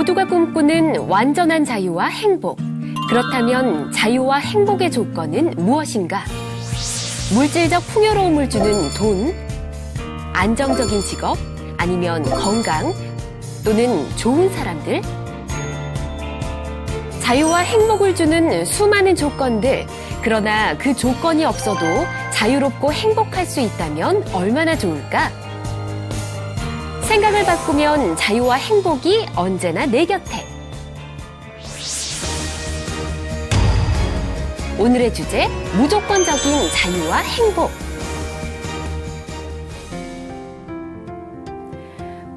모두가 꿈꾸는 완전한 자유와 행복. 그렇다면 자유와 행복의 조건은 무엇인가? 물질적 풍요로움을 주는 돈, 안정적인 직업, 아니면 건강, 또는 좋은 사람들? 자유와 행복을 주는 수많은 조건들, 그러나 그 조건이 없어도 자유롭고 행복할 수 있다면 얼마나 좋을까? 생각을 바꾸면 자유와 행복이 언제나 내 곁에. 오늘의 주제, 무조건적인 자유와 행복.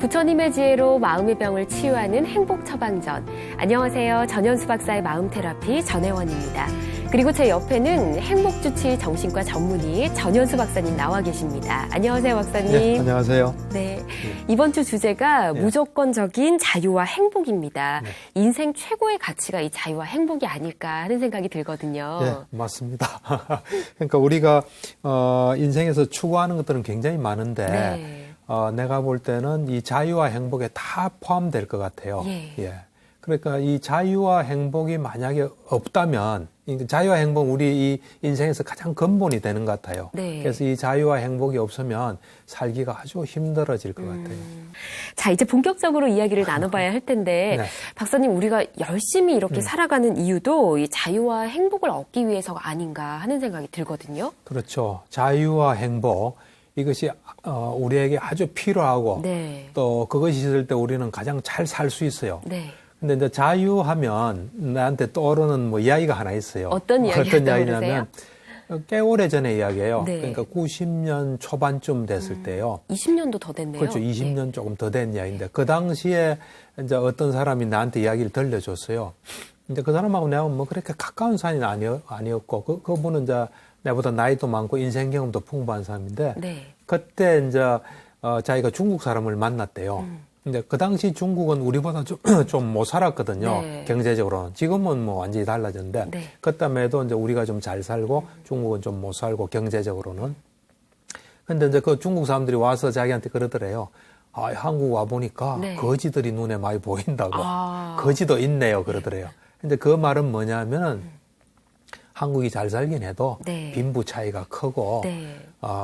부처님의 지혜로 마음의 병을 치유하는 행복 처방전. 안녕하세요. 전현수 박사의 마음 테라피 전혜원입니다. 그리고 제 옆에는 행복주치 정신과 전문의 전현수 박사님 나와 계십니다. 안녕하세요, 박사님. 네, 안녕하세요. 네, 이번 주 주제가 무조건적인 자유와 행복입니다. 네. 인생 최고의 가치가 이 자유와 행복이 아닐까 하는 생각이 들거든요. 네, 맞습니다. 그러니까 우리가 인생에서 추구하는 것들은 굉장히 많은데 네. 내가 볼 때는 이 자유와 행복에 다 포함될 것 같아요. 예. 그러니까 이 자유와 행복이 만약에 없다면 자유와 행복은 우리 이 인생에서 가장 근본이 되는 것 같아요. 네. 그래서 이 자유와 행복이 없으면 살기가 아주 힘들어질 것 같아요. 자, 이제 본격적으로 이야기를 나눠봐야 할 텐데, 네. 박사님, 우리가 열심히 이렇게 살아가는 이유도 이 자유와 행복을 얻기 위해서가 아닌가 하는 생각이 들거든요. 그렇죠. 자유와 행복, 이것이 우리에게 아주 필요하고 네. 또 그것이 있을 때 우리는 가장 잘 살 수 있어요. 네. 근데 이제 자유하면 나한테 떠오르는 뭐 이야기가 하나 있어요. 어떤 이야기가 떠오르세요? 꽤 오래 전의 이야기예요. 네. 그러니까 90년 초반쯤 됐을 때요. 20년도 더 됐네요. 그렇죠. 20년 조금 더 된 이야기인데 그 당시에 이제 어떤 사람이 나한테 이야기를 들려줬어요. 근데 그 사람하고 내가 뭐 그렇게 가까운 사이는 아니었고 그분은 이제 내보다 나이도 많고 인생 경험도 풍부한 사람인데 네. 그때 이제 자기가 중국 사람을 만났대요. 근데 그 당시 중국은 우리보다 좀 못 살았거든요. 네. 경제적으로는. 지금은 뭐 완전히 달라졌는데 네. 그때에도 이제 우리가 좀 잘 살고 중국은 좀 못 살고 경제적으로는. 근데 이제 그 중국 사람들이 와서 자기한테 그러더래요. 아, 한국 와 보니까 네. 거지들이 눈에 많이 보인다고. 아. 거지도 있네요. 그러더래요. 근데 그 말은 뭐냐면은 한국이 잘 살긴 해도 네. 빈부 차이가 크고 네.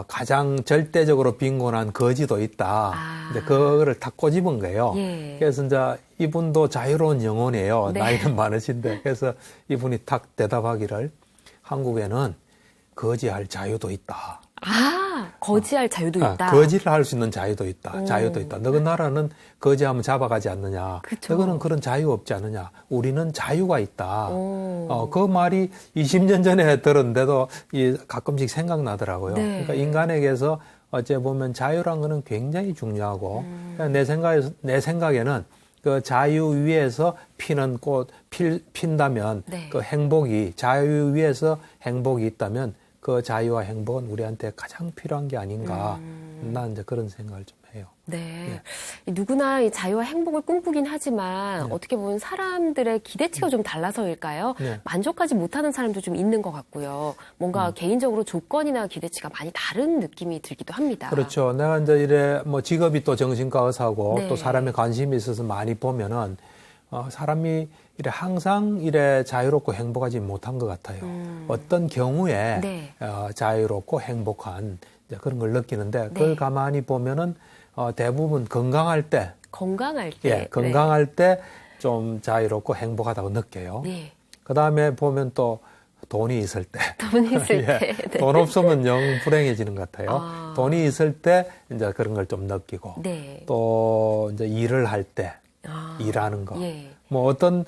가장 절대적으로 빈곤한 거지도 있다. 이제 그거를 다 꼬집은 거예요. 예. 그래서 이제 이분도 자유로운 영혼이에요. 네. 나이는 많으신데. 그래서 이분이 탁 대답하기를 한국에는 거지할 자유도 있다. 거지할 자유도 있다. 거지를 할 수 있는 자유도 있다. 자유도 있다. 너그 나라는 거지하면 잡아가지 않느냐. 그쵸. 너는 그런 자유 없지 않느냐. 우리는 자유가 있다. 그 말이 20년 전에 들었는데도 가끔씩 생각나더라고요. 네. 그러니까 인간에게서 어째 보면 자유란 거는 굉장히 중요하고 내 생각에는 그 자유 위에서 피는 꽃 핀다면 네. 그 행복이 자유 위에서 행복이 있다면 그 자유와 행복은 우리한테 가장 필요한 게 아닌가. 난 이제 그런 생각을 좀 해요. 네. 누구나 이 자유와 행복을 꿈꾸긴 하지만 어떻게 보면 사람들의 기대치가 좀 달라서일까요? 네. 만족하지 못하는 사람도 좀 있는 것 같고요. 뭔가 개인적으로 조건이나 기대치가 많이 다른 느낌이 들기도 합니다. 그렇죠. 내가 이제 이래 뭐 직업이 또 정신과 의사고 네. 또 사람의 관심이 있어서 많이 보면은 사람이 이래 항상 이래 자유롭고 행복하지 못한 것 같아요. 어떤 경우에 네. 자유롭고 행복한 이제 그런 걸 느끼는데 그걸 네. 가만히 보면은 대부분 건강할 때, 건강할 때. 건강할 때 좀 자유롭고 행복하다고 느껴요. 네. 그 다음에 보면 또 돈이 있을 때. 돈이 있을 때. 네. 돈 없으면 영 불행해지는 것 같아요. 돈이 있을 때 이제 그런 걸 좀 느끼고. 네. 또 이제 일을 할 때. 일하는 거. 예. 뭐 어떤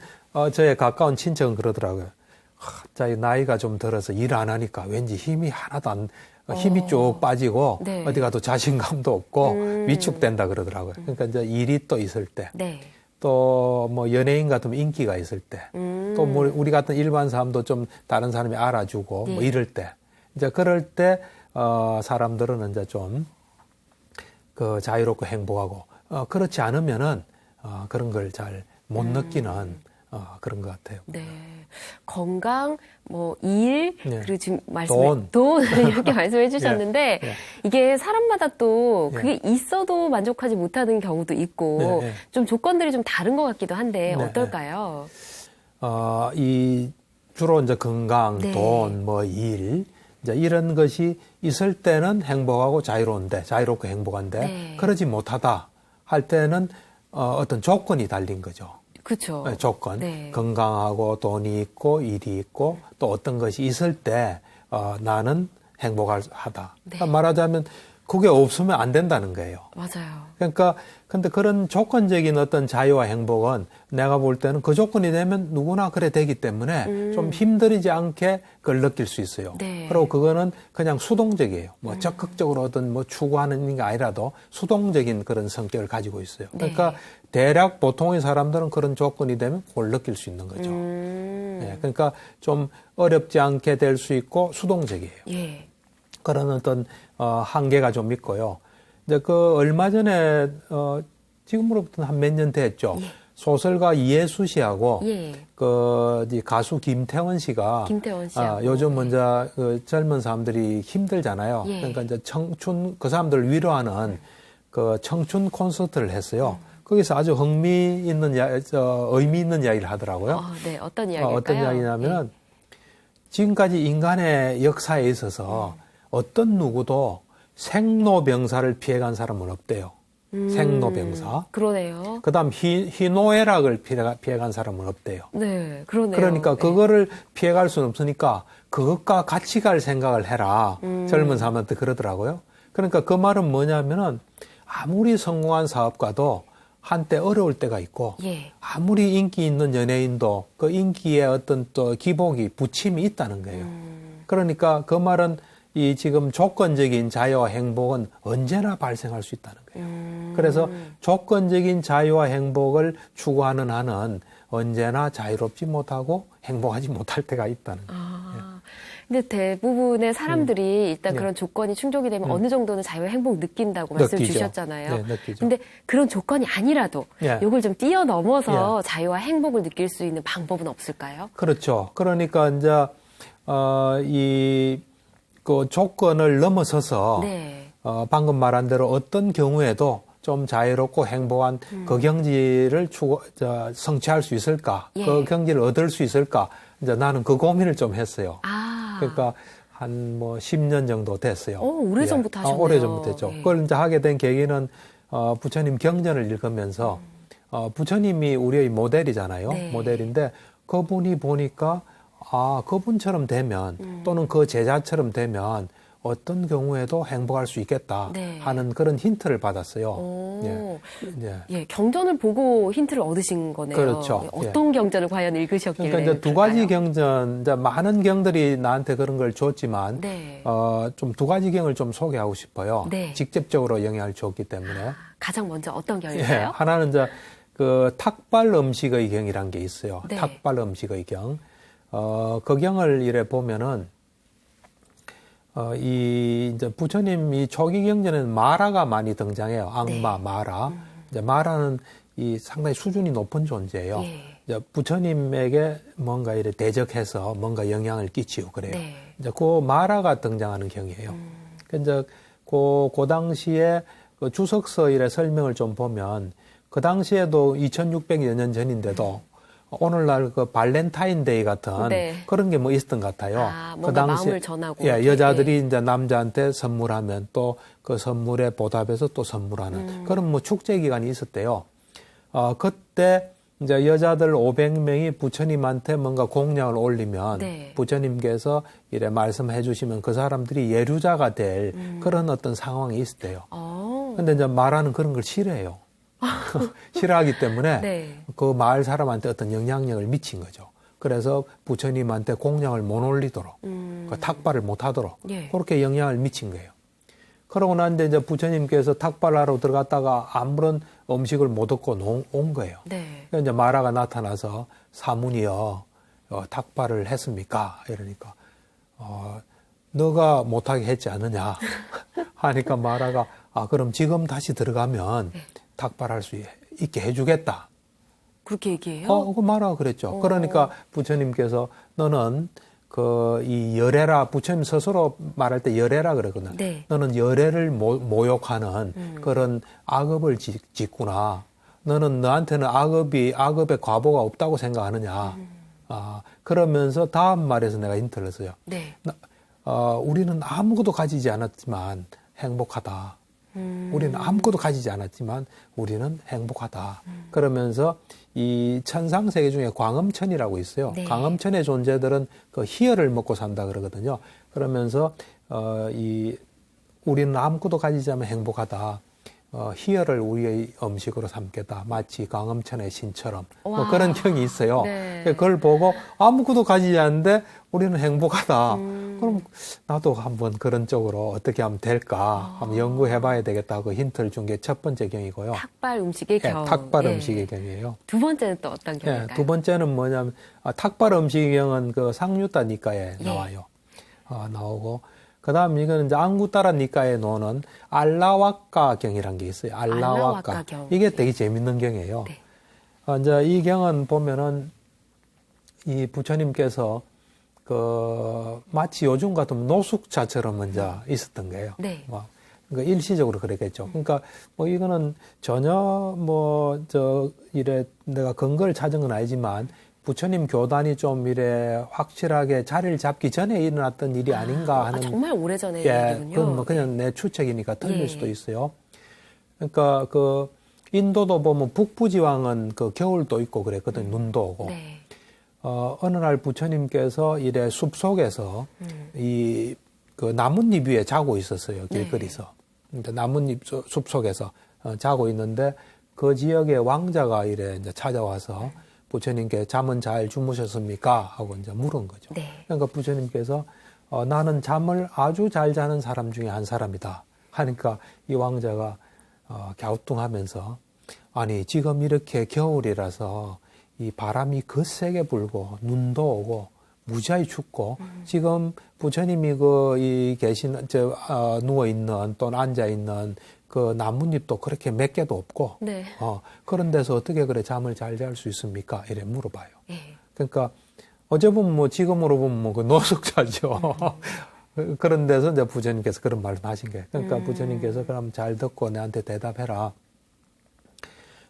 저의 가까운 친척은 그러더라고요. 자기 나이가 좀 들어서 일 안 하니까 왠지 힘이 하나도 안, 힘이 쭉 빠지고 네. 어디 가도 자신감도 없고 위축된다 그러더라고요. 그러니까 이제 일이 또 있을 때. 네. 또 뭐 연예인 같으면 인기가 있을 때. 또 뭐 우리 같은 일반 사람도 좀 다른 사람이 알아주고 뭐 이럴 때. 이제 그럴 때 사람들은 이제 좀 그 자유롭고 행복하고 그렇지 않으면은 그런 걸 잘 못 느끼는 그런 것 같아요. 네. 건강, 뭐, 일, 네. 그리고 지금 돈. 이렇게 말씀해 주셨는데, 예. 예. 이게 사람마다 또 예. 그게 있어도 만족하지 못하는 경우도 있고, 네, 네. 좀 조건들이 좀 다른 것 같기도 한데, 네, 어떨까요? 주로 이제 건강, 네. 돈, 뭐, 일, 이제 이런 것이 있을 때는 행복하고 자유롭고 행복한데, 네. 그러지 못하다 할 때는 어떤 조건이 달린 거죠. 그렇죠. 네, 조건. 네. 건강하고 돈이 있고 일이 있고 또 어떤 것이 있을 때 나는 행복하다. 네. 그러니까 말하자면 그게 없으면 안 된다는 거예요. 맞아요. 그러니까 근데 그런 조건적인 어떤 자유와 행복은 내가 볼 때는 그 조건이 되면 누구나 그래 되기 때문에 좀 힘들이지 않게 그걸 느낄 수 있어요. 네. 그리고 그거는 그냥 수동적이에요. 뭐 적극적으로 어떤 뭐 추구하는 게 아니라도 수동적인 그런 성격을 가지고 있어요. 그러니까 네. 대략 보통의 사람들은 그런 조건이 되면 그걸 느낄 수 있는 거죠. 네, 그러니까 좀 어렵지 않게 될 수 있고 수동적이에요. 예. 그런 어떤 한계가 좀 있고요. 이제 그 얼마 전에 지금으로부터 한 몇 년 됐죠. 예. 소설가 이해수 씨하고 예. 이제 가수 김태원 씨가 김태원 씨하고. 요즘 먼저 젊은 사람들이 힘들잖아요. 예. 그러니까 이제 청춘 그 사람들을 위로하는 그 청춘 콘서트를 했어요. 거기서 아주 의미 있는 이야기를 하더라고요. 네. 어떤 이야기일까요? 어떤 이야기냐면은 지금까지 인간의 역사에 있어서 어떤 누구도 생로병사를 피해간 사람은 없대요. 생로병사. 그러네요. 그다음 희노애락을 피해간 사람은 없대요. 네, 그러네요. 그러니까 그거를 피해갈 수는 없으니까 그것과 같이 갈 생각을 해라. 젊은 사람한테 그러더라고요. 그러니까 그 말은 뭐냐면은 아무리 성공한 사업가도 한때 어려울 때가 있고 예. 아무리 인기 있는 연예인도 그 인기의 어떤 또 기복이 부침이 있다는 거예요. 그러니까 그 말은 이 지금 조건적인 자유와 행복은 언제나 발생할 수 있다는 거예요. 그래서 조건적인 자유와 행복을 추구하는 한은 언제나 자유롭지 못하고 행복하지 못할 때가 있다는 거예요. 근데 대부분의 사람들이 일단 네. 그런 조건이 충족이 되면 어느 정도는 자유 행복 느낀다고 말씀 느끼죠. 주셨잖아요. 네, 느끼죠. 근데 그런 조건이 아니라도 예. 이걸 좀 뛰어넘어서 자유와 행복을 느낄 수 있는 방법은 없을까요? 그렇죠. 그러니까 이제 그 조건을 넘어서서 네. 방금 말한 대로 어떤 경우에도 좀 자유롭고 행복한 그 경지를 성취할 수 있을까? 예. 그 경지를 얻을 수 있을까? 이제 나는 그 고민을 좀 했어요. 그러니까 한 뭐 10년 정도 됐어요. 오래전부터 하셨네요. 오래전부터 했죠. 예. 그걸 이제 하게 된 계기는 부처님 경전을 읽으면서 부처님이 우리의 모델이잖아요. 네. 모델인데 그분이 보니까 그분처럼 되면 또는 그 제자처럼 되면 어떤 경우에도 행복할 수 있겠다 네. 하는 그런 힌트를 받았어요. 예, 경전을 보고 힌트를 얻으신 거네요. 그렇죠. 어떤 경전을 과연 읽으셨길래? 그러니까 이제 두 가지 그럴까요? 경전, 이제 많은 경들이 나한테 그런 걸 줬지만, 네. 좀 두 가지 경을 좀 소개하고 싶어요. 네. 직접적으로 영향을 줬기 때문에. 가장 먼저 어떤 예, 경일까요? 하나는 이제 그 탁발 음식의 경이란 게 있어요. 네. 탁발 음식의 경. 그 경을 이래 보면은, 이제 부처님이 초기 경전에는 마라가 많이 등장해요. 악마, 네. 마라. 이제 마라는 이 상당히 수준이 높은 존재예요. 예. 이제 부처님에게 뭔가 이래 대적해서 뭔가 영향을 끼치고 그래요. 네. 이제 그 마라가 등장하는 경이에요. 이제 그 당시에 그 주석서 일의 설명을 좀 보면 그 당시에도 2600여 년 전인데도 오늘날 그 발렌타인데이 같은 네. 그런 게 뭐 있었던 것 같아요. 뭔가 마음을 전하고. 예, 여자들이 이제 남자한테 선물하면 또 그 선물에 보답해서 또 선물하는 그런 뭐 축제 기간이 있었대요. 그때 이제 여자들 500명이 부처님한테 뭔가 공양을 올리면 네. 부처님께서 이래 말씀해 주시면 그 사람들이 예류자가 될 그런 어떤 상황이 있었대요. 근데 이제 말하는 그런 걸 싫어해요. 싫어하기 때문에 네. 그 마을 사람한테 어떤 영향력을 미친 거죠. 그래서 부처님한테 공양을 못 올리도록, 그 탁발을 못 하도록, 예. 그렇게 영향을 미친 거예요. 그러고 난데 이제 부처님께서 탁발하러 들어갔다가 아무런 음식을 못 얻고 온 거예요. 네. 그러니까 이제 마라가 나타나서 사문이여, 탁발을 했습니까? 이러니까, 너가 못하게 했지 않느냐? 하니까 마라가, 그럼 지금 다시 들어가면 탁발할 수 있게 해주겠다. 그렇게 얘기해요? 그 말하고 그랬죠. 그러니까 부처님께서 너는 이 열애라, 부처님 스스로 말할 때 열애라 그러거든. 네. 너는 열애를 모욕하는 그런 악업을 짓구나. 너는 너한테는 악업의 과보가 없다고 생각하느냐. 그러면서 다음 말에서 내가 힌트를 써요. 네. 우리는 아무것도 가지지 않았지만 행복하다. 우리는 아무것도 가지지 않았지만 우리는 행복하다. 그러면서 이 천상 세계 중에 광음천이라고 있어요. 네. 광음천의 존재들은 그 희열을 먹고 산다 그러거든요. 그러면서 우리는 아무것도 가지지 않으면 행복하다. 희열을 우리의 음식으로 삼겠다. 마치 광음천의 신처럼 뭐 그런 경이 있어요. 네. 그걸 보고 아무것도 가지지 않는데 우리는 행복하다. 그럼 나도 한번 그런 쪽으로 어떻게 하면 될까 한번 연구해봐야 되겠다. 그 힌트를 준 게 첫 번째 경이고요. 탁발 음식의 경. 탁발 예. 음식의 경이에요. 두 번째는 또 어떤 경일까요? 두 번째는 뭐냐면 탁발 음식의 경은 그 상류따 니까에 예. 나와요. 나오고 그다음 이거는 이제 앙구따라 니까에 놓는 알라와까 경이라는 게 있어요. 알라와까 경. 이게 되게 재밌는 경이에요. 네. 이제 이 경은 보면은 이 부처님께서 마치 요즘 같으면 노숙자처럼 이제 있었던 거예요. 네. 그러니까 일시적으로 그랬겠죠. 그러니까 이거는 전혀 이래 내가 근거를 찾은 건 아니지만 부처님 교단이 좀 이래 확실하게 자리를 잡기 전에 일어났던 일이 아닌가 하는. 정말 오래전에 일이군요. 그건 그냥 내 추측이니까 틀릴 예. 수도 있어요. 그러니까 인도도 보면 북부지방은 겨울도 있고 그랬거든. 눈도 오고. 네. 어느 날 부처님께서 이래 숲 속에서 나뭇잎 위에 자고 있었어요. 길거리에서. 네. 나뭇잎 숲 속에서 자고 있는데 그 지역의 왕자가 이래 이제 찾아와서 부처님께 잠은 잘 주무셨습니까? 하고 이제 물은 거죠. 네. 그러니까 부처님께서 나는 잠을 아주 잘 자는 사람 중에 한 사람이다. 하니까 이 왕자가 갸우뚱하면서 아니 지금 이렇게 겨울이라서 이 바람이 거세게 불고 눈도 오고 무지하게 춥고 지금 부처님이 누워 있는 또는 앉아 있는 그 나뭇잎도 그렇게 몇 개도 없고 네. 그런 데서 어떻게 그래 잠을 잘 잘 수 있습니까? 이래 물어봐요. 예. 그러니까 어제 보면 지금으로 보면 그 노숙자죠. 그런 데서 이제 부처님께서 그런 말씀하신 거예요. 그러니까 부처님께서 그럼 잘 듣고 내한테 대답해라.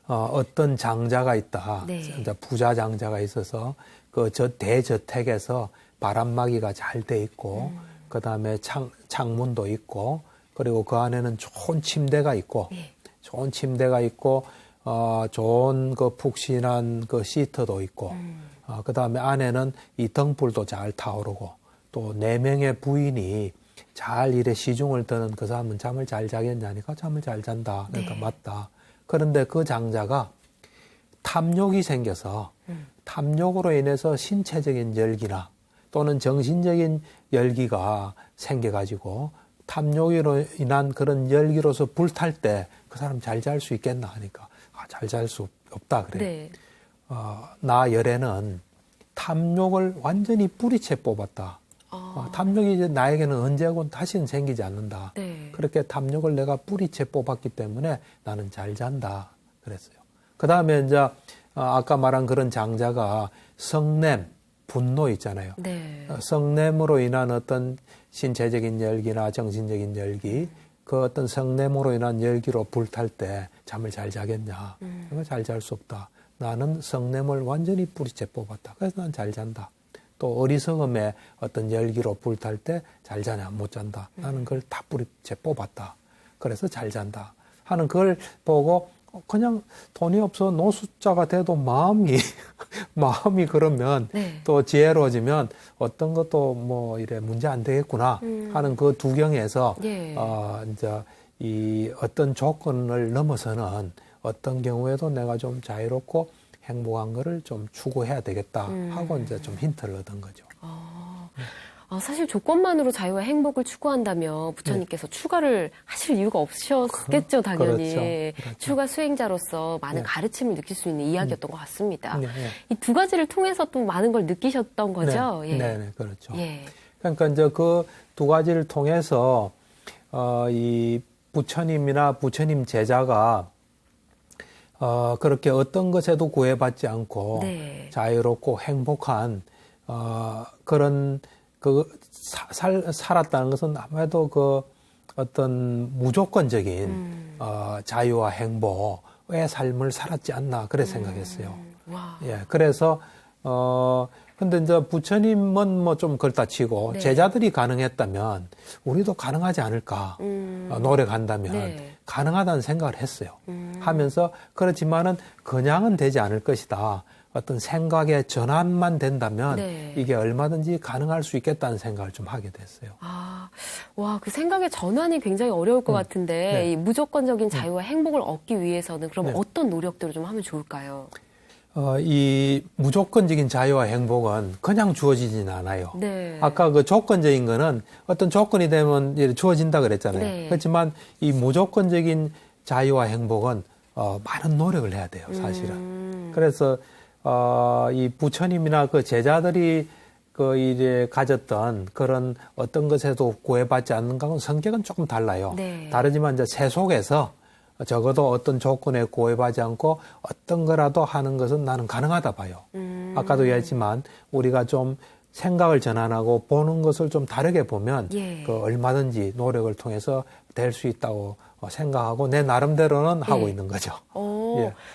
어떤 장자가 있다. 네. 이제 부자 장자가 있어서 대저택에서 바람막이가 잘 돼 있고, 그 다음에 창문도 있고, 그리고 그 안에는 좋은 침대가 있고, 네. 좋은 침대가 있고, 좋은 푹신한 시트도 있고, 그 다음에 안에는 이 등불도 잘 타오르고, 또 4명의 부인이 잘 이래 시중을 드는 그 사람은 잠을 잘 자겠냐니까 잠을 잘 잔다. 그러니까 네. 맞다. 그런데 그 장자가 탐욕이 생겨서 탐욕으로 인해서 신체적인 열기나 또는 정신적인 열기가 생겨가지고 탐욕으로 인한 그런 열기로서 불탈 때 그 사람 잘 잘 수 있겠나 하니까 잘 잘 수 없다 그래요. 네. 나 열애는 탐욕을 완전히 뿌리채 뽑았다. 탐욕이 이제 나에게는 언제고 다시는 생기지 않는다. 네. 그렇게 탐욕을 내가 뿌리채 뽑았기 때문에 나는 잘 잔다. 그랬어요. 그 다음에 이제 아까 말한 그런 장자가 성냄, 분노 있잖아요. 네. 성냄으로 인한 어떤 신체적인 열기나 정신적인 열기, 그 어떤 성냄으로 인한 열기로 불탈 때 잠을 잘 자겠냐. 잘 잘 수 없다. 나는 성냄을 완전히 뿌리채 뽑았다. 그래서 난 잘 잔다. 또 어리석음에 어떤 열기로 불탈 때 잘 자냐 못 잔다. 나는 그걸 다 뿌리채 뽑았다. 그래서 잘 잔다 하는 그걸 보고 그냥 돈이 없어 노숙자가 돼도 마음이 그러면 네. 또 지혜로워지면 어떤 것도 뭐 이래 문제 안 되겠구나 하는 그 두 경에서 예. 이제 이 어떤 조건을 넘어서는 어떤 경우에도 내가 좀 자유롭고 행복한 거를 좀 추구해야 되겠다 하고 이제 좀 힌트를 얻은 거죠. 사실 조건만으로 자유와 행복을 추구한다면 부처님께서 추가를 하실 이유가 없으셨겠죠, 당연히. 그렇죠. 추가 수행자로서 많은 네. 가르침을 느낄 수 있는 이야기였던 것 같습니다. 네. 이 두 가지를 통해서 또 많은 걸 느끼셨던 거죠? 네, 네, 그렇죠. 예. 그러니까 이제 그 두 가지를 통해서 이 부처님이나 부처님 제자가 그렇게 어떤 것에도 구애받지 않고 네. 자유롭고 행복한 그런 살았다는 것은 아무래도 그 어떤 무조건적인 자유와 행복의 삶을 살았지 않나 그래 생각했어요. 와. 예, 그래서 근데 이제 부처님은 뭐 좀 그렇다 치고 네. 제자들이 가능했다면 우리도 가능하지 않을까 노력한다면 네. 가능하다는 생각을 했어요. 하면서 그렇지만은 그냥은 되지 않을 것이다. 어떤 생각의 전환만 된다면 네. 이게 얼마든지 가능할 수 있겠다는 생각을 좀 하게 됐어요. 아, 와, 그 생각의 전환이 굉장히 어려울 것 같은데, 네. 이 무조건적인 자유와 행복을 얻기 위해서는 그럼 네. 어떤 노력들을 좀 하면 좋을까요? 이 무조건적인 자유와 행복은 그냥 주어지진 않아요. 네. 아까 그 조건적인 거는 어떤 조건이 되면 이제 주어진다 그랬잖아요. 네. 그렇지만 이 무조건적인 자유와 행복은 많은 노력을 해야 돼요, 사실은. 그래서 이 부처님이나 그 제자들이 그 이제 가졌던 그런 어떤 것에도 구애받지 않는 것은 성격은 조금 달라요. 네. 다르지만 이제 세속에서 적어도 어떤 조건에 구애받지 않고 어떤 거라도 하는 것은 나는 가능하다 봐요. 아까도 얘기했지만 우리가 좀 생각을 전환하고 보는 것을 좀 다르게 보면 예. 그 얼마든지 노력을 통해서 될 수 있다고 생각하고 내 나름대로는 하고 예. 있는 거죠.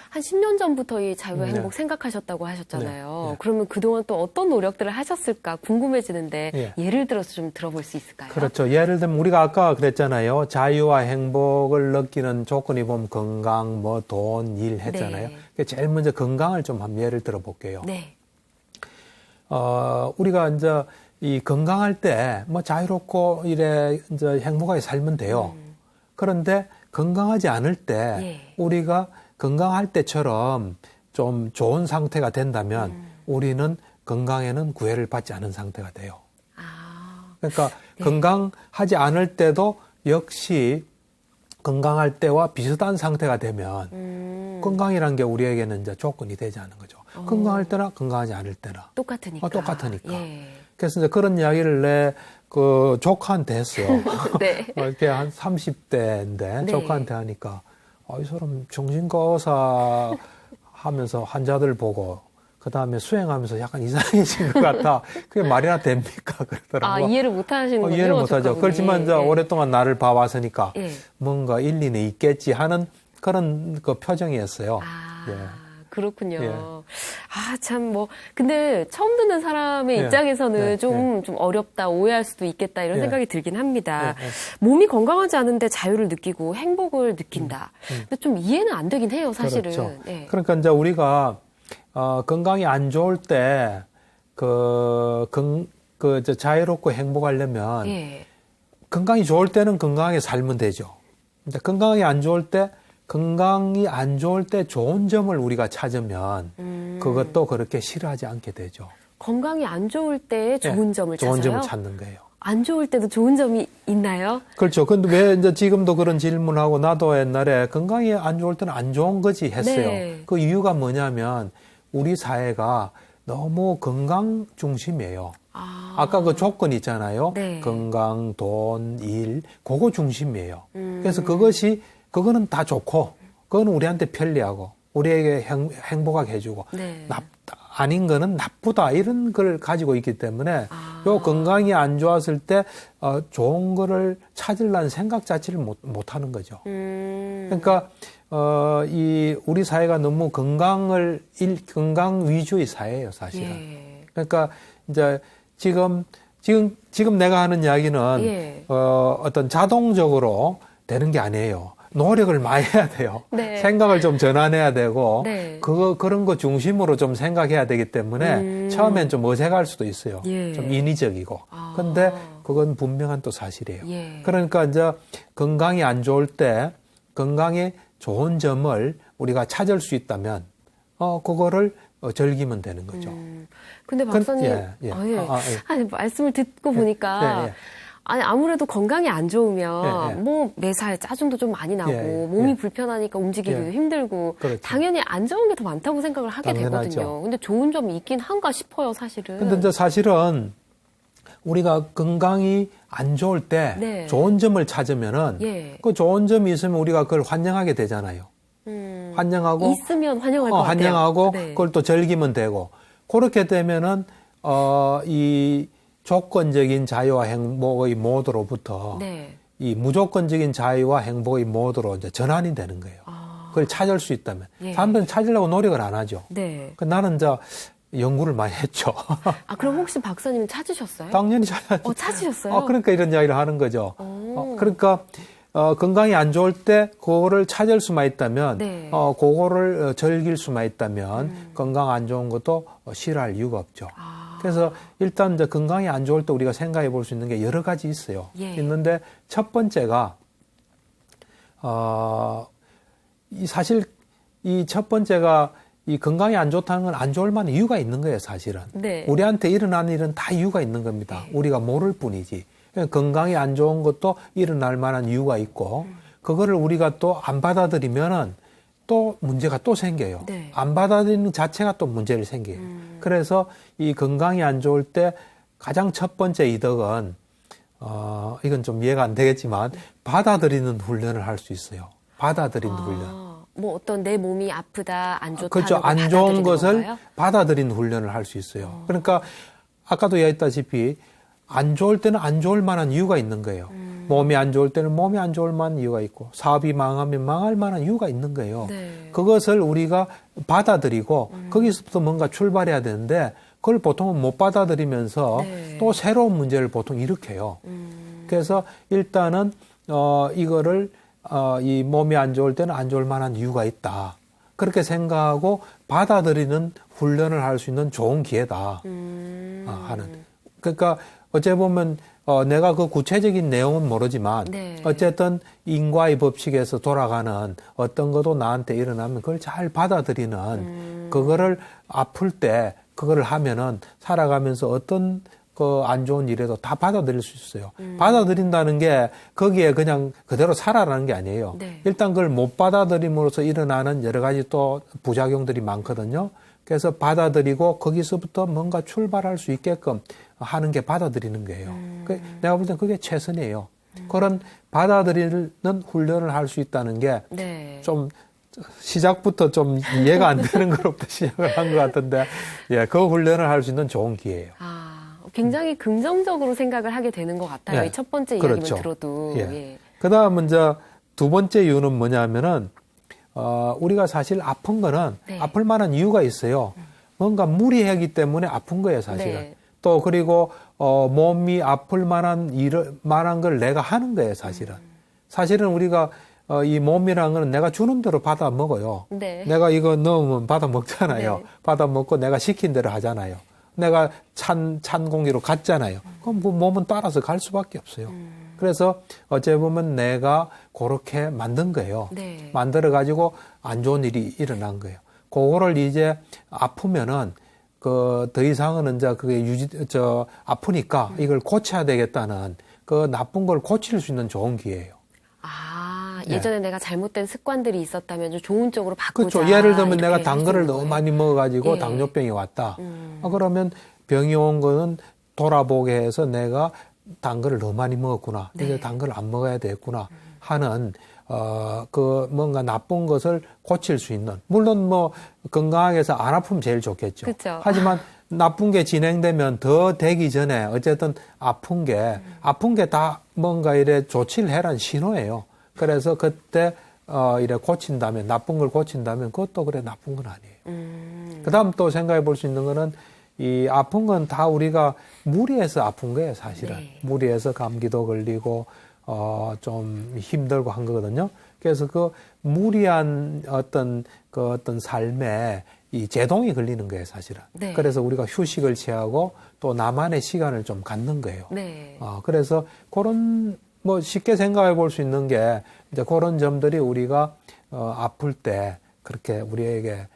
한 10년 전부터 이 자유와 네. 행복 생각하셨다고 하셨잖아요. 네. 네. 그러면 그동안 또 어떤 노력들을 하셨을까 궁금해지는데 예. 예를 들어서 좀 들어볼 수 있을까요? 그렇죠. 예를 들면 우리가 아까 그랬잖아요. 자유와 행복을 느끼는 조건이 보면 건강, 뭐 돈, 일 했잖아요. 네. 그러니까 제일 먼저 건강을 좀 한번 예를 들어볼게요. 네. 우리가 이제 이 건강할 때 뭐 자유롭고 이래 이제 행복하게 살면 돼요. 그런데 건강하지 않을 때 예. 우리가 건강할 때처럼 좀 좋은 상태가 된다면 우리는 건강에는 구애를 받지 않은 상태가 돼요. 아, 그러니까 네. 건강하지 않을 때도 역시 건강할 때와 비슷한 상태가 되면 건강이라는 게 우리에게는 이제 조건이 되지 않는 거죠. 건강할 때나 건강하지 않을 때나 똑같으니까. 똑같으니까. 예. 그래서 이제 그런 이야기를 내 그 조카한테 했어요. 네. 이렇게 한 30대인데 네. 조카한테 하니까 이 사람 정신과 의사 하면서 환자들 보고 그 다음에 수행하면서 약간 이상해진 것 같아. 그게 말이나 됩니까? 그러더라고요. 이해를 못 하시는군요. 이해를 못 하죠. 조카분이. 그렇지만 이제 예. 오랫동안 나를 봐왔으니까 예. 뭔가 일리는 있겠지 하는 그런 그 표정이었어요. 예. 그렇군요. 예. 참 근데 처음 듣는 사람의 예. 입장에서는 네. 좀 어렵다, 오해할 수도 있겠다 이런 예. 생각이 들긴 합니다. 예. 몸이 건강하지 않은데 자유를 느끼고 행복을 느낀다. 근데 좀 이해는 안 되긴 해요, 사실은. 그렇죠. 예. 그러니까 이제 우리가 건강이 안 좋을 때 자유롭고 행복하려면 예. 건강이 좋을 때는 건강하게 살면 되죠. 근데 건강이 안 좋을 때 좋은 점을 우리가 찾으면 그것도 그렇게 싫어하지 않게 되죠. 건강이 안 좋을 때 좋은 점을 찾아요? 좋은 점을 찾는 거예요. 안 좋을 때도 좋은 점이 있나요? 그렇죠. 근데 왜 이제 지금도 그런 질문하고 나도 옛날에 건강이 안 좋을 때는 안 좋은 거지 했어요. 네. 그 이유가 뭐냐면 우리 사회가 너무 건강 중심이에요. 아까 그 조건 있잖아요. 네. 건강, 돈, 일, 그거 중심이에요. 그래서 그거는 다 좋고, 그건 우리한테 편리하고, 우리에게 행복하게 해주고, 네. 아닌 거는 나쁘다, 이런 걸 가지고 있기 때문에, 요 건강이 안 좋았을 때, 좋은 거를 찾으려는 생각 자체를 못 하는 거죠. 그러니까, 우리 사회가 너무 건강 위주의 사회예요, 사실은. 예. 그러니까, 이제, 지금 내가 하는 이야기는, 예. 어떤 자동적으로 되는 게 아니에요. 노력을 많이 해야 돼요. 네. 생각을 좀 전환해야 되고, 네. 그런 거 중심으로 좀 생각해야 되기 때문에, 처음엔 좀 어색할 수도 있어요. 예. 좀 인위적이고. 근데 그건 분명한 또 사실이에요. 예. 그러니까 이제 건강이 안 좋을 때, 건강에 좋은 점을 우리가 찾을 수 있다면, 그거를 즐기면 되는 거죠. 근데 박사님, 예. 아니, 말씀을 듣고 보니까, 예. 아니, 아무래도 건강이 안 좋으면, 예. 뭐, 매사에 짜증도 좀 많이 나고, 예. 몸이 예. 불편하니까 움직이기도 예. 힘들고, 그렇죠. 당연히 안 좋은 게 더 많다고 생각을 하게 당연하죠. 되거든요. 근데 좋은 점이 있긴 한가 싶어요, 사실은. 근데 이제 사실은 우리가 건강이 안 좋을 때 네. 좋은 점을 찾으면은 예. 그 좋은 점이 있으면 우리가 그걸 환영하게 되잖아요. 환영하고 있으면 환영할 것 같아요. 환영하고 네. 그걸 또 즐기면 되고 그렇게 되면은 이 조건적인 자유와 행복의 모드로부터 네. 이 무조건적인 자유와 행복의 모드로 이제 전환이 되는 거예요. 그걸 찾을 수 있다면 예. 사람들은 찾으려고 노력을 안 하죠. 네. 나는 이제 연구를 많이 했죠. 그럼 혹시 박사님 찾으셨어요? 당연히 찾았죠. 찾으셨어요? 그러니까 이런 이야기를 하는 거죠. 그러니까 건강이 안 좋을 때 그거를 찾을 수만 있다면 네. 그거를 즐길 수만 있다면 건강 안 좋은 것도 싫어할 이유가 없죠. 그래서 일단 이제 건강이 안 좋을 때 우리가 생각해 볼 수 있는 게 여러 가지 있어요. 예. 있는데 첫 번째가 사실 이 첫 번째가 이 건강이 안 좋다는 건 안 좋을 만한 이유가 있는 거예요, 사실은. 네. 우리한테 일어나는 일은 다 이유가 있는 겁니다. 우리가 모를 뿐이지. 건강이 안 좋은 것도 일어날 만한 이유가 있고, 그거를 우리가 또 안 받아들이면은 또 문제가 또 생겨요. 네. 안 받아들이는 자체가 또 문제를 생겨요. 그래서 이 건강이 안 좋을 때 가장 첫 번째 이덕은, 이건 좀 이해가 안 되겠지만, 받아들이는 훈련을 할 수 있어요. 받아들이는 훈련. 뭐 어떤 내 몸이 아프다, 안 좋다. 그렇죠. 안 좋은 것을 받아들이는 훈련을 할 수 있어요. 그러니까 아까도 얘기했다시피 안 좋을 때는 안 좋을 만한 이유가 있는 거예요. 몸이 안 좋을 때는 몸이 안 좋을 만한 이유가 있고 사업이 망하면 망할 만한 이유가 있는 거예요. 네. 그것을 우리가 받아들이고 거기서부터 뭔가 출발해야 되는데 그걸 보통은 못 받아들이면서 네. 또 새로운 문제를 보통 일으켜요. 그래서 일단은 이거를 이 몸이 안 좋을 때는 안 좋을 만한 이유가 있다. 그렇게 생각하고 받아들이는 훈련을 할 수 있는 좋은 기회다. 하는. 그러니까 어째 보면 내가 그 구체적인 내용은 모르지만 네. 어쨌든 인과의 법칙에서 돌아가는 어떤 것도 나한테 일어나면 그걸 잘 받아들이는 그거를 아플 때 그거를 하면은 살아가면서 어떤 그 안 좋은 일에도 다 받아들일 수 있어요. 받아들인다는 게 거기에 그냥 그대로 살아라는 게 아니에요. 네. 일단 그걸 못 받아들임으로써 일어나는 여러 가지 또 부작용들이 많거든요. 그래서 받아들이고 거기서부터 뭔가 출발할 수 있게끔 하는 게 받아들이는 거예요. 내가 볼 땐 그게 최선이에요. 그런 받아들이는 훈련을 할 수 있다는 게 좀 네. 시작부터 좀 이해가 안 되는 것부터 시작을 한 것 같은데, 예, 그 훈련을 할 수 있는 좋은 기회예요. 굉장히 긍정적으로 생각을 하게 되는 것 같아요. 예, 이 첫 번째 이야기만 그렇죠. 들어도. 예. 예. 그 다음 이제 두 번째 이유는 뭐냐면은, 우리가 사실 아픈 거는 네. 아플 만한 이유가 있어요. 뭔가 무리하기 때문에 아픈 거예요, 사실은. 네. 또 그리고 몸이 아플 만한 걸 내가 하는 거예요, 사실은. 사실은 우리가 이 몸이라는 거는 내가 주는 대로 받아 먹어요. 네. 내가 이거 넣으면 받아 먹잖아요. 네. 받아 먹고 내가 시킨 대로 하잖아요. 내가 찬 공기로 갔잖아요. 그럼 그 몸은 따라서 갈 수밖에 없어요. 그래서 어째 보면 내가 그렇게 만든 거예요. 네. 만들어 가지고 안 좋은 일이 일어난 거예요. 그거를 이제 아프면은 더 이상은 이제 그게 아프니까 이걸 고쳐야 되겠다는 그 나쁜 걸 고칠 수 있는 좋은 기회예요. 예전에 내가 잘못된 습관들이 있었다면 좀 좋은 쪽으로 바꾸자. 그렇죠. 예를 들면 내가 단 거를 너무 많이 먹어가지고 예. 당뇨병이 왔다. 그러면 병이 온 거는 돌아보게 해서 내가 단 거를 너무 많이 먹었구나. 네. 이제 단 거를 안 먹어야 되겠구나 하는 뭔가 나쁜 것을 고칠 수 있는. 물론 뭐 건강하게 해서 안 아프면 제일 좋겠죠. 그쵸. 하지만 나쁜 게 진행되면 더 되기 전에 어쨌든 아픈 게 다 뭔가 이래 조치를 해란 신호예요. 그래서 그때 이래 고친다면, 나쁜 걸 고친다면 그것도 그래 나쁜 건 아니에요. 그 다음 또 생각해 볼 수 있는 거는 이 아픈 건 다 우리가 무리해서 아픈 거예요, 사실은. 네. 무리해서 감기도 걸리고 좀 힘들고 한 거거든요. 그래서 그 무리한 어떤 삶에 이 제동이 걸리는 거예요, 사실은. 네. 그래서 우리가 휴식을 취하고 또 나만의 시간을 좀 갖는 거예요. 네. 그래서 그런 뭐 쉽게 생각해 볼 수 있는 게 이제 그런 점들이 우리가 아플 때 그렇게 우리에게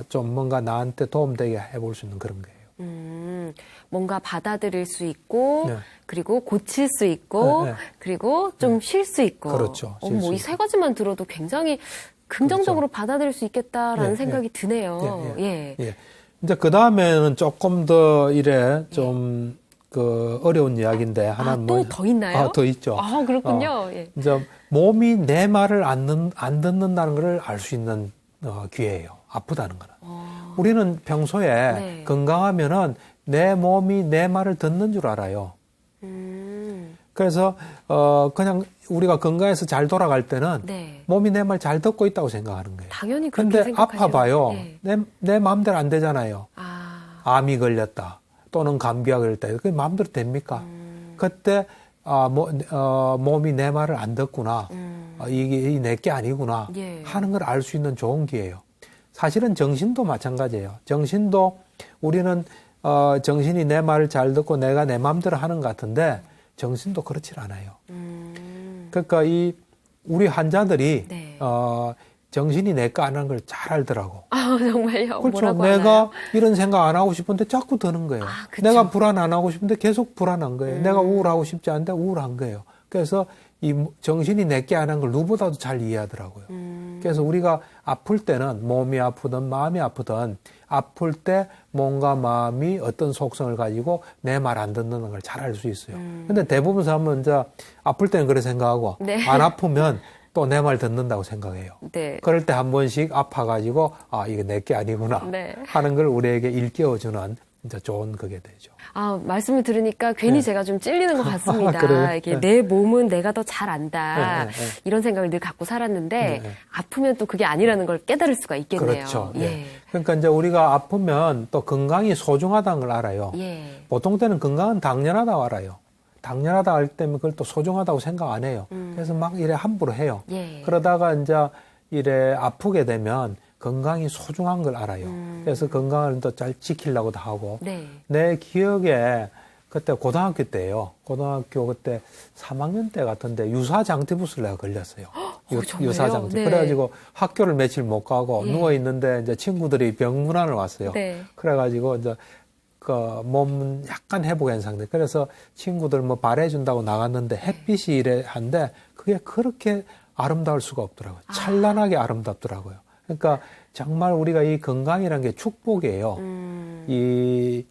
좀 뭔가 나한테 도움되게 해볼 수 있는 그런 거예요. 뭔가 받아들일 수 있고, 네. 그리고 고칠 수 있고, 네, 네. 그리고 좀 쉴 수 있고. 그렇죠. 쉴 수 이 세 가지만 들어도 굉장히 긍정적으로 받아들일 수 있겠다라는 예, 생각이 드네요. 예. 예. 이제 그 다음에는 조금 더 이래 좀 그 어려운 이야기인데 하나는 또 더 있나요? 더 있죠. 아, 그렇군요. 예. 이제 몸이 내 말을 안 듣는다는 걸 알 수 있는 기회예요. 아프다는 거는. 우리는 평소에 네. 건강하면은 내 몸이 내 말을 듣는 줄 알아요. 그래서 그냥 우리가 건강해서 잘 돌아갈 때는 네. 몸이 내 말 잘 듣고 있다고 생각하는 거예요. 당연히 그렇게 근데 생각하죠. 아파봐요. 네. 내 마음대로 안 되잖아요. 아, 암이 걸렸다. 또는 감기가 걸렸다. 그게 마음대로 됩니까? 그때 몸이 내 말을 안 듣구나. 이게 내게 아니구나. 예. 하는 걸 알 수 있는 좋은 기회예요. 사실은 정신도 마찬가지예요. 정신도 우리는 정신이 내 말을 잘 듣고 내가 내 마음대로 하는 것 같은데 정신도 그렇지 않아요. 그러니까 우리 환자들이 네. 정신이 내 거 안 하는 걸 잘 알더라고. 아, 정말요? 그렇죠. 뭐라고 내가 하나요? 이런 생각 안 하고 싶은데 자꾸 드는 거예요. 아, 그쵸. 내가 불안 안 하고 싶은데 계속 불안한 거예요. 내가 우울하고 싶지 않은데 우울한 거예요. 그래서 이 정신이 내게 안 한 걸 누구보다도 잘 이해하더라고요. 그래서 우리가 아플 때는 몸이 아프든 마음이 아프든 아플 때 몸과 마음이 어떤 속성을 가지고 내 말 안 듣는 걸 잘 알 수 있어요. 근데 대부분 사람은 이제 아플 때는 그렇게 생각하고 네. 안 아프면 또 내 말 듣는다고 생각해요. 네. 그럴 때 한 번씩 아파가지고 이게 내게 아니구나 네. 하는 걸 우리에게 일깨워주는 이제 좋은 그게 되죠. 아, 말씀을 들으니까 괜히 네. 제가 좀 찔리는 것 같습니다. 그래요? 이게 네. 내 몸은 내가 더 잘 안다. 네, 네, 네. 이런 생각을 늘 갖고 살았는데 네. 아프면 또 그게 아니라는 걸 깨달을 수가 있겠네요. 그렇죠. 예. 네. 그러니까 이제 우리가 아프면 또 건강이 소중하다는 걸 알아요. 예. 보통 때는 건강은 당연하다고 알아요. 당연하다 할 때면 그걸 또 소중하다고 생각 안 해요. 그래서 막 이래 함부로 해요. 예. 그러다가 이제 이래 아프게 되면 건강이 소중한 걸 알아요. 그래서 건강을 또 잘 지키려고도 하고. 네. 내 기억에 그때 고등학교 때예요. 고등학교 그때 3학년 때 같은데 유사장티부스를 내가 걸렸어요. 정말요? 유사장티. 네. 그래가지고 학교를 며칠 못 가고 예. 누워 있는데 이제 친구들이 병문안을 왔어요. 네. 그래가지고 이제 그 몸은 약간 회복한 상태. 그래서 친구들 뭐 발해준다고 나갔는데 햇빛이 이래 한데 그게 그렇게 아름다울 수가 없더라고요. 찬란하게 아름답더라고요. 그러니까 정말 우리가 이 건강이라는 게 축복이에요. 이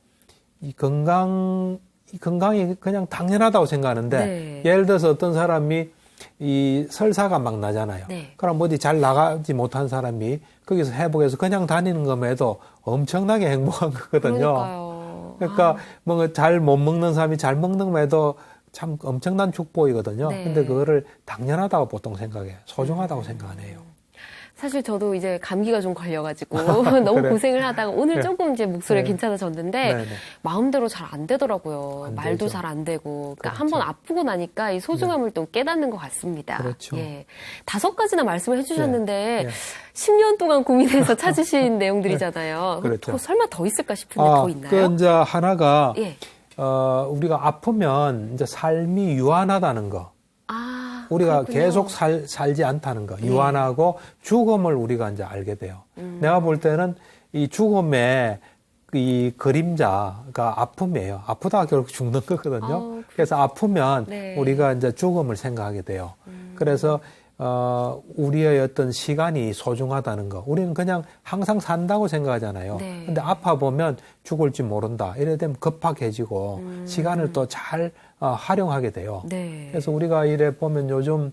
건강이 그냥 당연하다고 생각하는데 네. 예를 들어서 어떤 사람이 이 설사가 막 나잖아요. 네. 그럼 어디 잘 나가지 못한 사람이 거기서 회복해서 그냥 다니는 것에도 엄청나게 행복한 거거든요. 그러니까요. 그러니까 뭐 잘 못 먹는 사람이 잘 먹는 것에도 참 엄청난 축복이거든요. 네. 근데 그거를 당연하다고 보통 생각해요. 소중하다고 생각 안 해요. 사실 저도 이제 감기가 좀 걸려가지고 너무 그래. 고생을 하다가 오늘 네. 조금 이제 목소리가 네. 괜찮아졌는데 네네. 마음대로 잘 안 되더라고요. 안 말도 되죠. 잘 안 되고. 그러니까 그렇죠. 한번 아프고 나니까 이 소중함을 또 깨닫는 것 같습니다. 그렇죠. 예. 5가지나 말씀을 해주셨는데 네. 10년 동안 고민해서 찾으신 내용들이잖아요. 그렇죠. 더 설마 더 있을까 싶은데 더 있나요? 그 이제 하나가 예. 우리가 아프면 이제 삶이 유한하다는 거. 아, 우리가 그렇군요. 계속 살지 않다는 거. 유한하고 죽음을 우리가 이제 알게 돼요. 내가 볼 때는 이 죽음의 이 그림자가 아픔이에요. 아프다가 결국 죽는 거거든요. 그래서 아프면 네. 우리가 이제 죽음을 생각하게 돼요. 그래서 우리의 어떤 시간이 소중하다는 거. 우리는 그냥 항상 산다고 생각하잖아요. 네. 근데 아파 보면 죽을지 모른다. 이래 되면 급박해지고 시간을 또 잘 활용하게 돼요. 네. 그래서 우리가 이래 보면 요즘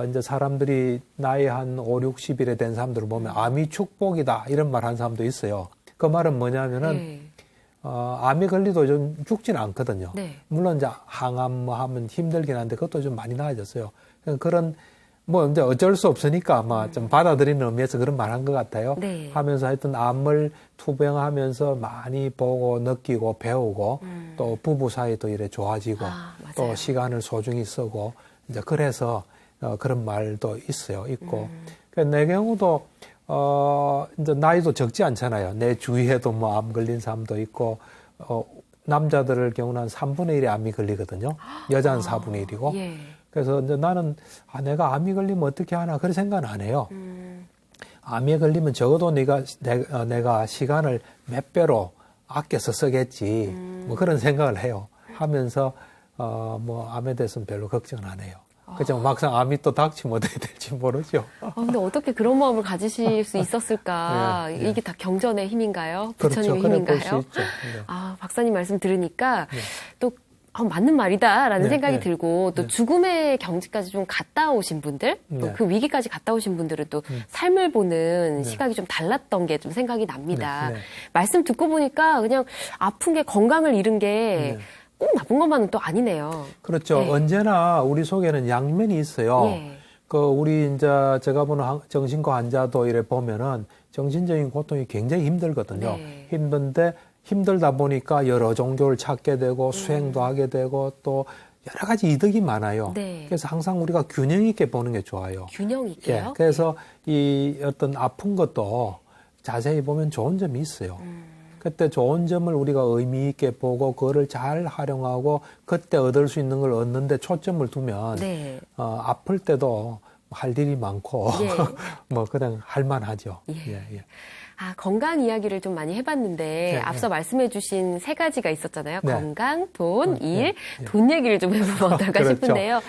이제 사람들이 나이 한 5, 60일에 된 사람들을 보면 암이 축복이다 이런 말 하는 사람도 있어요. 그 말은 뭐냐면은 네. 암이 걸리도 좀 죽지는 않거든요. 네. 물론 이제 항암 뭐 하면 힘들긴 한데 그것도 좀 많이 나아졌어요. 그런 뭐 이제 어쩔 수 없으니까 아마 좀 받아들이는 의미에서 그런 말 한 것 같아요. 네. 하면서 하여튼 암을 투병하면서 많이 보고 느끼고 배우고 또 부부 사이도 이래 좋아지고 맞아요. 또 시간을 소중히 쓰고 이제 그래서 그런 말도 있고 내 경우도 이제 나이도 적지 않잖아요. 내 주위에도 뭐 암 걸린 사람도 있고 남자들의 경우는 한 3분의 1이 암이 걸리거든요. 여자는 4분의 1이고. 예. 그래서 이제 나는 내가 암이 걸리면 어떻게 하나 그런 생각은 안 해요. 암에 걸리면 적어도 내가 시간을 몇 배로 아껴서 쓰겠지. 뭐 그런 생각을 해요. 하면서 뭐 암에 대해서는 별로 걱정은 안 해요. 그죠? 막상 암이 또 닥치면 어떻게 될지 모르죠. 근데 어떻게 그런 마음을 가지실 수 있었을까? 네, 네. 이게 다 경전의 힘인가요? 그렇죠. 부처님의 그래 힘인가요? 볼 수 있죠. 네. 박사님 말씀 들으니까 네. 또 맞는 말이다라는 네, 생각이 네. 들고 또 네. 죽음의 경지까지 좀 갔다 오신 분들, 또 네. 그 위기까지 갔다 오신 분들은 또 삶을 보는 네. 시각이 좀 달랐던 게 좀 생각이 납니다. 네, 네. 말씀 듣고 보니까 그냥 아픈 게 건강을 잃은 게 꼭 나쁜 것만은 또 아니네요. 그렇죠. 네. 언제나 우리 속에는 양면이 있어요. 예. 우리 이제 제가 보는 정신과 환자도 이래 보면은 정신적인 고통이 굉장히 힘들거든요. 네. 힘든데 힘들다 보니까 여러 종교를 찾게 되고 수행도 하게 되고 또 여러 가지 이득이 많아요. 네. 그래서 항상 우리가 균형 있게 보는 게 좋아요. 균형 있게요? 예. 그래서 이 어떤 아픈 것도 자세히 보면 좋은 점이 있어요. 그때 좋은 점을 우리가 의미 있게 보고 그거를 잘 활용하고 그때 얻을 수 있는 걸 얻는데 초점을 두면 네. 아플 때도 할 일이 많고 예. 뭐 그냥 할 만하죠. 예. 예. 건강 이야기를 좀 많이 해봤는데 네, 앞서 말씀해 주신 세 가지가 있었잖아요. 네. 건강, 돈, 일. 네. 돈 얘기를 좀 해보면 어떨까 그렇죠. 싶은데요.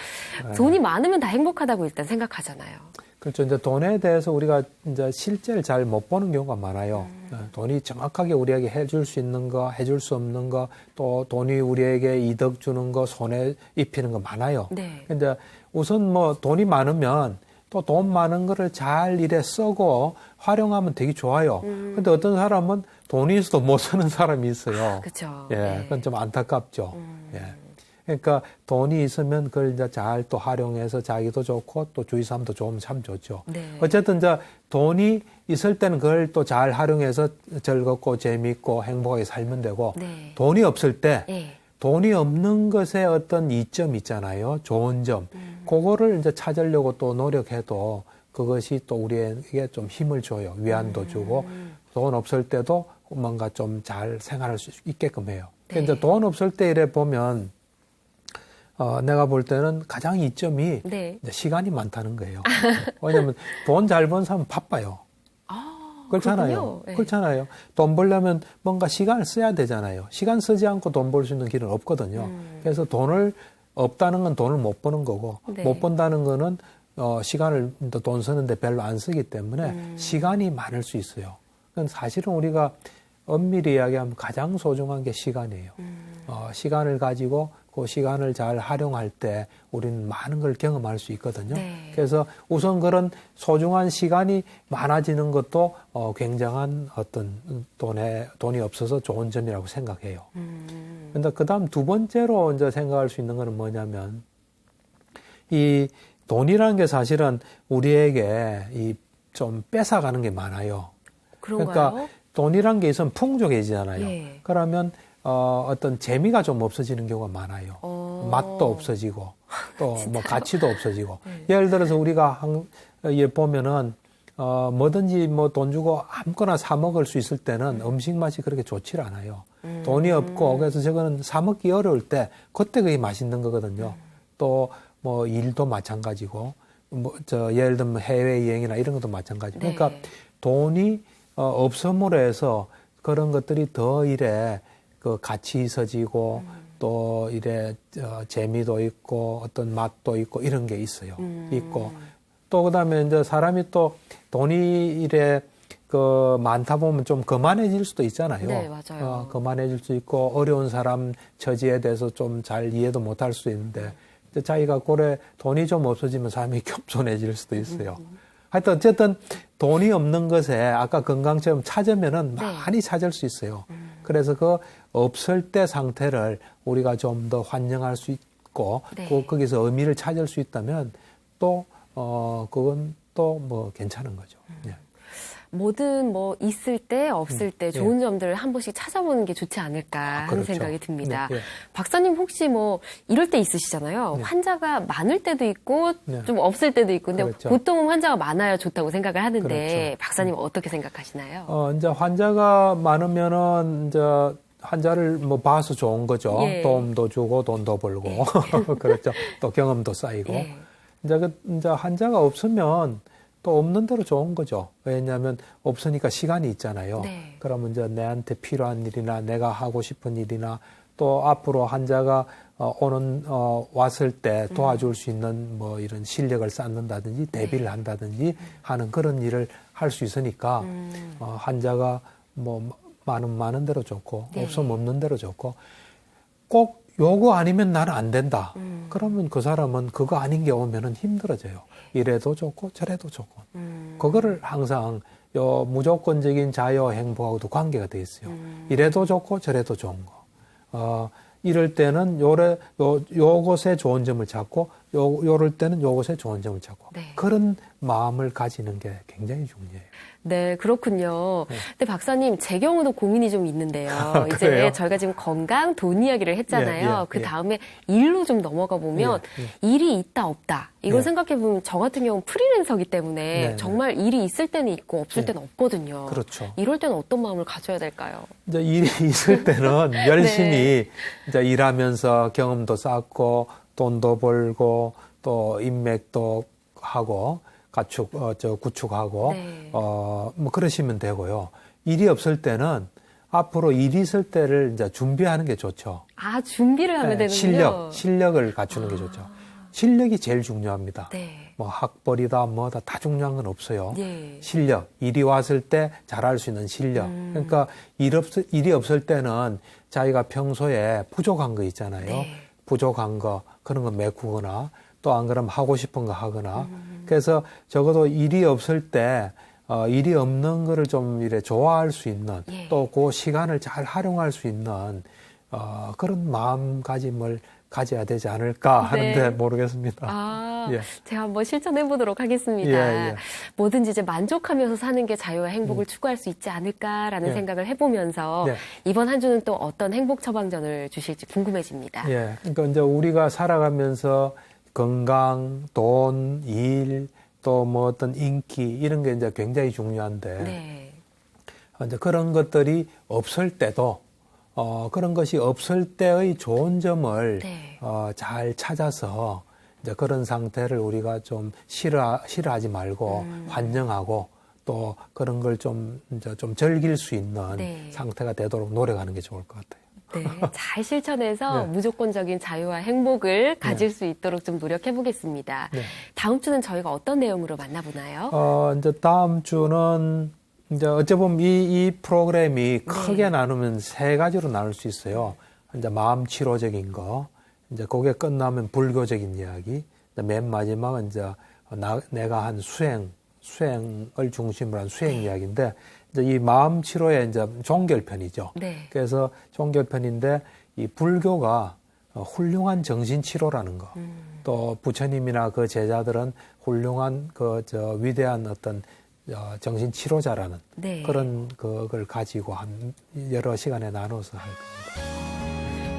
돈이 많으면 다 행복하다고 일단 생각하잖아요. 그렇죠. 이제 돈에 대해서 우리가 이제 실제를 잘 못 보는 경우가 많아요. 돈이 정확하게 우리에게 해줄 수 있는 거, 해줄 수 없는 거, 또 돈이 우리에게 이득 주는 거, 손해 입히는 거 많아요. 네. 근데 우선 뭐 돈이 많으면 또 돈 많은 거를 잘 일에 쓰고 활용하면 되게 좋아요. 근데 어떤 사람은 돈이 있어도 못 쓰는 사람이 있어요. 그렇죠. 예, 네. 그건 좀 안타깝죠. 예. 그러니까 돈이 있으면 그걸 이제 잘 또 활용해서 자기도 좋고 또 주위 사람도 좋으면 참 좋죠. 네. 어쨌든 이제 돈이 있을 때는 그걸 또 잘 활용해서 즐겁고 재미있고 행복하게 살면 되고 네. 돈이 없을 때 예. 돈이 없는 것에 어떤 이점 있잖아요. 좋은 점. 그거를 이제 찾으려고 또 노력해도 그것이 또 우리에게 좀 힘을 줘요. 위안도 주고 돈 없을 때도 뭔가 좀 잘 생활할 수 있게끔 해요. 네. 이제 돈 없을 때 이래 보면 내가 볼 때는 가장 이점이 네. 이제 시간이 많다는 거예요. 왜냐하면 돈 잘 번 사람 바빠요. 그렇잖아요. 그렇군요. 네. 그렇잖아요. 돈 벌려면 뭔가 시간을 써야 되잖아요. 시간 쓰지 않고 돈 벌 수 있는 길은 없거든요. 그래서 돈을 없다는 건 돈을 못 버는 거고 네. 못 번다는 거는 시간을 돈 쓰는데 별로 안 쓰기 때문에 시간이 많을 수 있어요. 그건 사실은 우리가 엄밀히 이야기하면 가장 소중한 게 시간이에요. 시간을 가지고 그 시간을 잘 활용할 때 우리는 많은 걸 경험할 수 있거든요. 네. 그래서 그래서 우선 그런 소중한 시간이 많아지는 것도 굉장한 어떤 돈이 없어서 좋은 점이라고 생각해요. 근데 그다음 두 번째로 이제 생각할 수 있는 거는 뭐냐면 이 돈이라는 게 사실은 우리에게 이 좀 뺏어가는 게 많아요. 그런가요? 그러니까 돈이란 게 있으면 풍족해지잖아요. 예. 그러면 어떤 재미가 좀 없어지는 경우가 많아요. 맛도 없어지고 또 뭐 가치도 없어지고. 예를 들어서 우리가 보면은 뭐든지 뭐 돈 주고 아무거나 사 먹을 수 있을 때는 음식 맛이 그렇게 좋지 않아요. 돈이 없고 그래서 저거는 사 먹기 어려울 때 그때 그게 맛있는 거거든요. 또 뭐 일도 마찬가지고 예를 들면 해외 여행이나 이런 것도 마찬가지. 네. 그러니까 돈이 없음으로 해서 그런 것들이 더 이래 그 가치 있어지고 또 이래 재미도 있고 어떤 맛도 있고 이런 게 있어요. 있고 또 그다음에 이제 사람이 또 돈이 이래 그 많다 보면 좀 거만해질 수도 있잖아요. 네, 맞아요. 거만해질 수 있고 어려운 사람 처지에 대해서 좀 잘 이해도 못할 수도 있는데 자기가 고래 돈이 좀 없어지면 사람이 겸손해질 수도 있어요. 하여튼 어쨌든 돈이 없는 것에 아까 건강처럼 찾으면은 네. 많이 찾을 수 있어요. 그래서 그 없을 때 상태를 우리가 좀 더 환영할 수 있고 네. 거기서 의미를 찾을 수 있다면 또 그건 또 뭐 괜찮은 거죠. 예. 뭐든 뭐 있을 때 없을 때 좋은 점들을 한 번씩 찾아보는 게 좋지 않을까 하는 그렇죠. 생각이 듭니다. 네, 네. 박사님 혹시 뭐 이럴 때 있으시잖아요. 네. 환자가 많을 때도 있고 네. 좀 없을 때도 있고 근데 그렇죠. 보통은 환자가 많아야 좋다고 생각을 하는데 그렇죠. 박사님 어떻게 생각하시나요? 이제 환자가 많으면은 이제 환자를 뭐 봐서 좋은 거죠. 예. 도움도 주고 돈도 벌고 그렇죠. 또 경험도 쌓이고. 예. 이제 환자가 없으면 또 없는 대로 좋은 거죠. 왜냐하면 없으니까 시간이 있잖아요. 네. 그러면 이제 내한테 필요한 일이나 내가 하고 싶은 일이나 또 앞으로 환자가 왔을 때 도와줄 수 있는 뭐 이런 실력을 쌓는다든지 대비를 한다든지 하는 그런 일을 할 수 있으니까 환자가 뭐 많은 대로 좋고 네. 없으면 없는 대로 좋고 꼭 요거 아니면 나는 안 된다. 그러면 그 사람은 그거 아닌 게 오면은 힘들어져요. 이래도 좋고 저래도 좋고. 그거를 항상 요 무조건적인 자유와 행복하고도 관계가 돼 있어요. 이래도 좋고 저래도 좋은 거. 이럴 때는 요것에 좋은 점을 찾고 요럴 때는 요것에 좋은 점을 찾고 네. 그런 마음을 가지는 게 굉장히 중요해요. 네, 그렇군요. 네. 근데 박사님, 제 경우도 고민이 좀 있는데요. 이제 그래요? 저희가 지금 건강, 돈 이야기를 했잖아요. 예, 그 예. 다음에 일로 좀 넘어가 보면 일이 있다 없다. 이걸 네. 생각해 보면 저 같은 경우는 프리랜서기 때문에 네, 정말 일이 있을 때는 있고 없을 네. 때는 없거든요. 그렇죠. 이럴 때는 어떤 마음을 가져야 될까요? 이제 일이 있을 때는 열심히 이제 일하면서 경험도 쌓고 돈도 벌고 또 인맥도 하고 구축하고 네. 뭐 그러시면 되고요. 일이 없을 때는 앞으로 일이 있을 때를 이제 준비하는 게 좋죠. 아, 준비를 하면 네, 되는군요. 실력을 갖추는 게 좋죠. 실력이 제일 중요합니다. 네. 뭐 학벌이다 뭐다 다 중요한 건 없어요. 예. 실력, 일이 왔을 때 잘할 수 있는 실력. 그러니까 일이 없을 때는 자기가 평소에 부족한 거 있잖아요. 네. 부족한 거 그런 거 메꾸거나 또 안 그러면 하고 싶은 거 하거나. 그래서 적어도 일이 없을 때 일이 없는 거를 좀 이래 좋아할 수 있는 예. 또 그 시간을 잘 활용할 수 있는 그런 마음가짐을 가져야 되지 않을까 하는데 네. 모르겠습니다. 아, 예. 제가 한번 실천해 보도록 하겠습니다. 예, 예. 뭐든지 이제 만족하면서 사는 게 자유와 행복을 추구할 수 있지 않을까라는 예. 생각을 해보면서 예. 이번 한 주는 또 어떤 행복 처방전을 주실지 궁금해집니다. 예. 그러니까 이제 우리가 살아가면서 건강, 돈, 일, 또 뭐 어떤 인기 이런 게 이제 굉장히 중요한데 네. 이제 그런 것들이 없을 때도 그런 것이 없을 때의 좋은 점을 네. 잘 찾아서 이제 그런 상태를 우리가 좀 싫어하지 말고 환영하고 또 그런 걸 좀 즐길 수 있는 네. 상태가 되도록 노력하는 게 좋을 것 같아요. 네, 잘 실천해서 네. 무조건적인 자유와 행복을 가질 수 있도록 좀 노력해 보겠습니다. 네. 다음 주는 저희가 어떤 내용으로 만나보나요? 이제 다음 주는 이제 어찌 보면 이 프로그램이 크게 나누면 세 가지로 나눌 수 있어요. 이제 마음 치료적인 거, 이제 그게 끝나면 불교적인 이야기, 이제 맨 마지막은 이제 내가 한 수행을 중심으로 한 수행 이야기인데 이제 이 마음 치료의 이제 종결편이죠. 네. 그래서 종결편인데 이 불교가 훌륭한 정신 치료라는 거. 또 부처님이나 그 제자들은 훌륭한 위대한 어떤 정신 치료자라는 네. 그런 그걸 가지고 한 여러 시간에 나눠서 할 겁니다.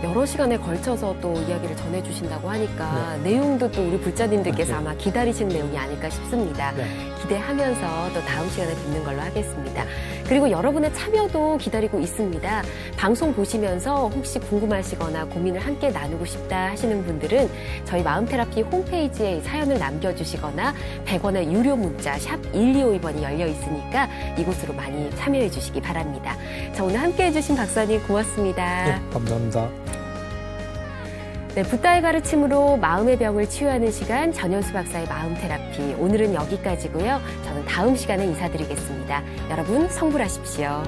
여러 시간에 걸쳐서 또 이야기를 전해주신다고 하니까 내용도 또 우리 불자님들께서 아마 기다리시는 내용이 아닐까 싶습니다. 네. 기대하면서 또 다음 시간에 뵙는 걸로 하겠습니다. 그리고 여러분의 참여도 기다리고 있습니다. 방송 보시면서 혹시 궁금하시거나 고민을 함께 나누고 싶다 하시는 분들은 저희 마음테라피 홈페이지에 사연을 남겨주시거나 100원의 유료 문자 샵 1252번이 열려 있으니까 이곳으로 많이 참여해 주시기 바랍니다. 자, 오늘 함께해 주신 박사님 고맙습니다. 네, 감사합니다. 네, 붓다의 가르침으로 마음의 병을 치유하는 시간 전현수 박사의 마음 테라피. 오늘은 여기까지고요. 저는 다음 시간에 인사드리겠습니다. 여러분 성불하십시오.